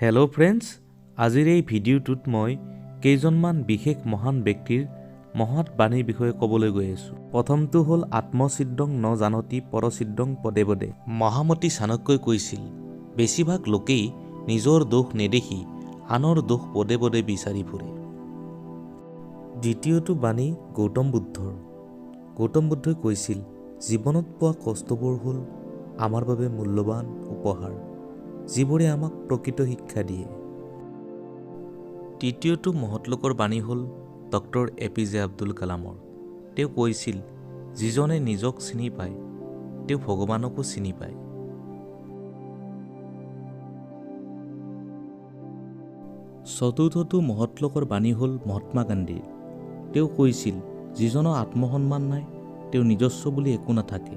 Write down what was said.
Hello' friends, আজিৰ এই ভিডিঅ'টোত মই কেইজনমান বিশেষ মহান ব্যক্তিৰ মহৎ বাণীৰ বিষয়ে ক'বলৈ গৈ আছোঁ। প্ৰথমটো হ'ল আত্মছিদ্ৰং ন জানতি পৰছিদ্ৰং পদে পদে। মহামতী চাণক্যই কৈছিল, বেছিভাগ লোকেই নিজৰ দোষ নেদেখি আনৰ দোষ পদে পদে বিচাৰি ফুৰে। দ্বিতীয়টো বাণী গৌতম বুদ্ধৰ। গৌতম বুদ্ধই কৈছিল, জীৱনত পোৱা কষ্টবোৰ হ'ল আমাৰ বাবে মূল্যৱান উপহাৰ, যিবোৰে আমাক প্ৰকৃত শিক্ষা দিয়ে। তৃতীয়টো মহৎ লোকৰ বাণী হ'ল ট-APJ আব্দুল কালামৰ। তেওঁ কৈছিল, যিজনে নিজক চিনি পায় তেওঁ ভগৱানকো চিনি পায়। চতুৰ্থটো মহৎ লোকৰ বাণী হ'ল মহাত্মা গান্ধীৰ। তেওঁ কৈছিল, যিজনৰ আত্মসন্মান নাই তেওঁ নিজস্ব বুলি একো নাথাকে।